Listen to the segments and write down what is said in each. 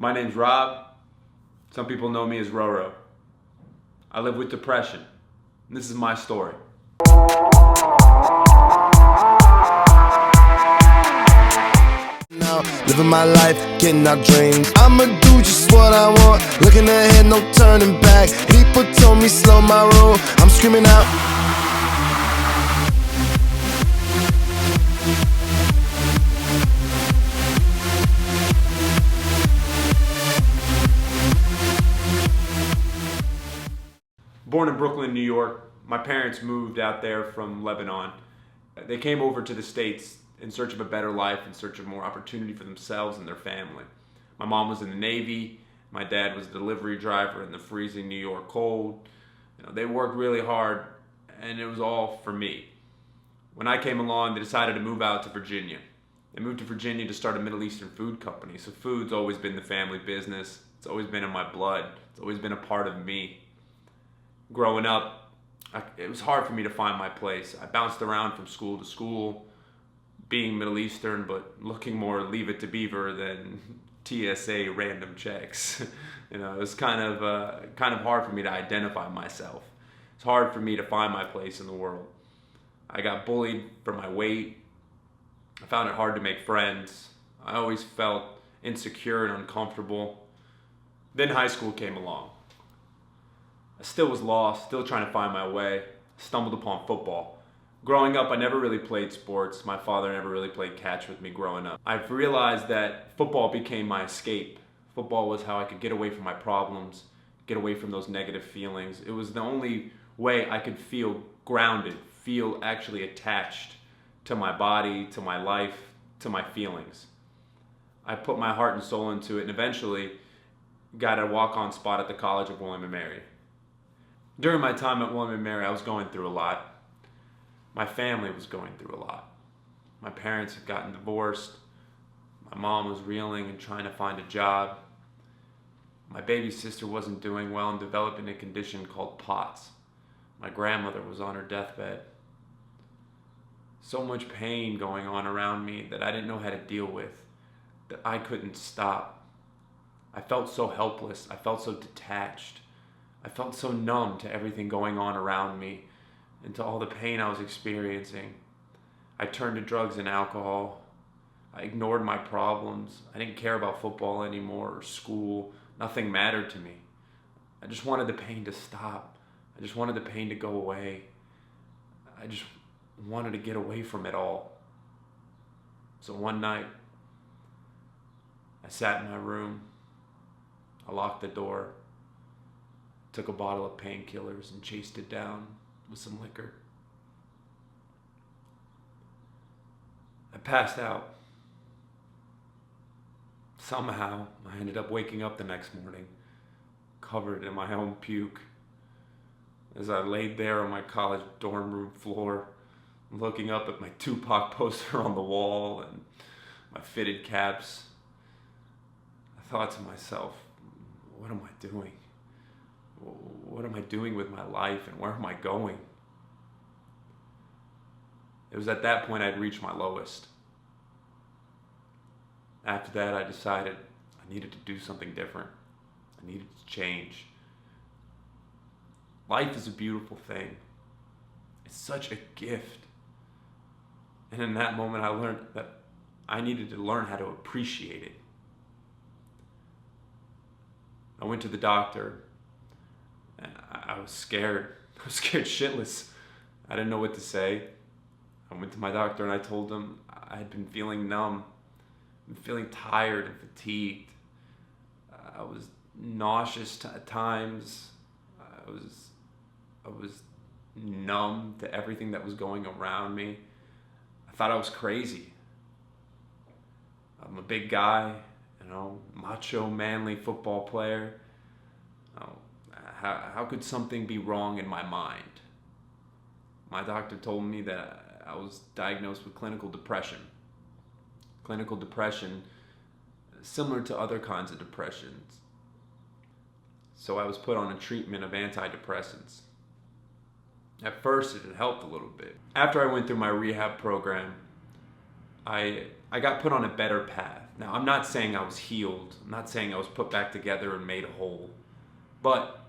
My name's Rob. Some people know me as Roro. I live with depression. And this is my story. Now, living my life, getting out dreams. I'ma do just what I want. Looking ahead, no turning back. People told me slow my roll. I'm screaming out. Born in Brooklyn, New York, my parents moved out there from Lebanon. They came over to the States in search of a better life, in search of more opportunity for themselves and their family. My mom was in the Navy. My dad was a delivery driver in the freezing New York cold. They worked really hard, and it was all for me. When I came along, they decided to move out to Virginia. They moved to Virginia to start a Middle Eastern food company. So food's always been the family business. It's always been in my blood. It's always been a part of me. Growing up, it was hard for me to find my place. I bounced around from school to school, being Middle Eastern, but looking more Leave It to Beaver than TSA random checks. It was kind of hard for me to identify myself. It's hard for me to find my place in the world. I got bullied for my weight. I found it hard to make friends. I always felt insecure and uncomfortable. Then high school came along. I still was lost, still trying to find my way. Stumbled upon football. Growing up, I never really played sports. My father never really played catch with me growing up. I've realized that football became my escape. Football was how I could get away from my problems, get away from those negative feelings. It was the only way I could feel grounded, feel actually attached to my body, to my life, to my feelings. I put my heart and soul into it and eventually got a walk-on spot at the College of William & Mary. During my time at William & Mary, I was going through a lot. My family was going through a lot. My parents had gotten divorced. My mom was reeling and trying to find a job. My baby sister wasn't doing well and developing a condition called POTS. My grandmother was on her deathbed. So much pain going on around me that I didn't know how to deal with, that I couldn't stop. I felt so helpless. I felt so detached. I felt so numb to everything going on around me and to all the pain I was experiencing. I turned to drugs and alcohol. I ignored my problems. I didn't care about football anymore or school. Nothing mattered to me. I just wanted the pain to stop. I just wanted the pain to go away. I just wanted to get away from it all. So one night, I sat in my room. I locked the door. Took a bottle of painkillers and chased it down with some liquor. I passed out. Somehow, I ended up waking up the next morning, covered in my own puke, as I laid there on my college dorm room floor, looking up at my Tupac poster on the wall and my fitted caps. I thought to myself, what am I doing? What am I doing with my life and where am I going? It was at that point I'd reached my lowest. After that, I decided I needed to do something different. I needed to change. Life is a beautiful thing. It's such a gift. And in that moment, I learned that I needed to learn how to appreciate it. I went to the doctor. And I was scared. I was scared shitless. I didn't know what to say. I went to my doctor and I told him I had been feeling numb, feeling tired and fatigued. I was nauseous at times. I was numb to everything that was going around me. I thought I was crazy. I'm a big guy, macho, manly football player. How could something be wrong in my mind? My doctor told me that I was diagnosed with clinical depression. Clinical depression, similar to other kinds of depressions. So I was put on a treatment of antidepressants. At first, it had helped a little bit. After I went through my rehab program, I got put on a better path. Now, I'm not saying I was healed. I'm not saying I was put back together and made whole. But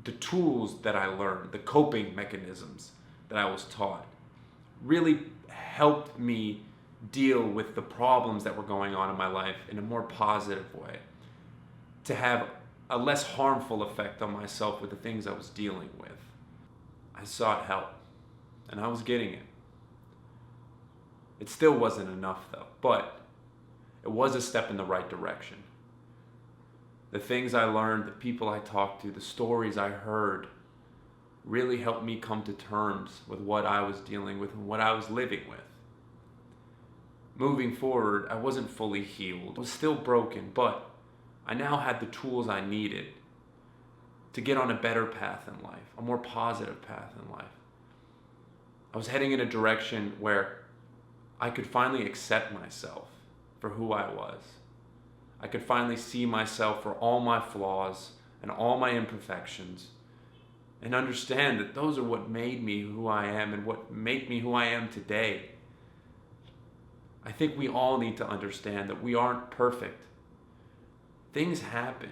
the tools that I learned, the coping mechanisms that I was taught, really helped me deal with the problems that were going on in my life in a more positive way, to have a less harmful effect on myself with the things I was dealing with. I sought help, and I was getting it. It still wasn't enough though, but it was a step in the right direction. The things I learned, the people I talked to, the stories I heard really helped me come to terms with what I was dealing with and what I was living with. Moving forward, I wasn't fully healed. I was still broken, but I now had the tools I needed to get on a better path in life, a more positive path in life. I was heading in a direction where I could finally accept myself for who I was. I could finally see myself for all my flaws and all my imperfections, and understand that those are what made me who I am and what make me who I am today. I think we all need to understand that we aren't perfect. Things happen.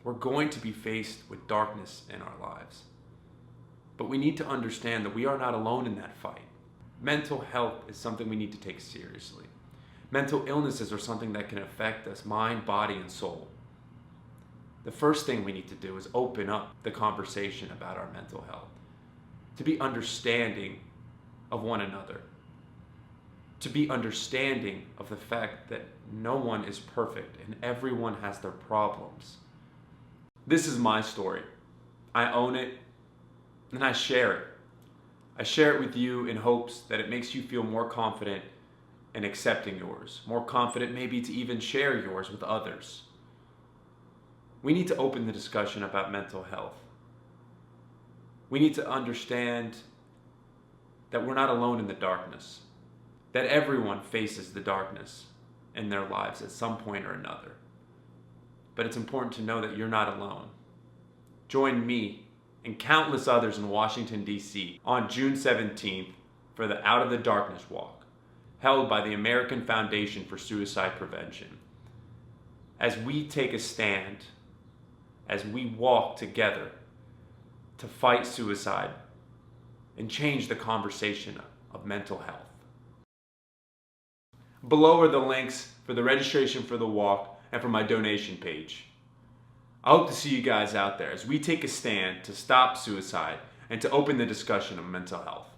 We're going to be faced with darkness in our lives. But we need to understand that we are not alone in that fight. Mental health is something we need to take seriously. Mental illnesses are something that can affect us, mind, body, and soul. The first thing we need to do is open up the conversation about our mental health, to be understanding of one another, to be understanding of the fact that no one is perfect and everyone has their problems. This is my story. I own it and I share it. I share it with you in hopes that it makes you feel more confident in accepting yours, more confident maybe to even share yours with others. We need to open the discussion about mental health. We need to understand that we're not alone in the darkness, that everyone faces the darkness in their lives at some point or another. But it's important to know that you're not alone. Join me and countless others in Washington, D.C. on June 17th for the Out of the Darkness Walk, held by the American Foundation for Suicide Prevention. As we take a stand, as we walk together to fight suicide and change the conversation of mental health. Below are the links for the registration for the walk and for my donation page. I hope to see you guys out there as we take a stand to stop suicide and to open the discussion of mental health.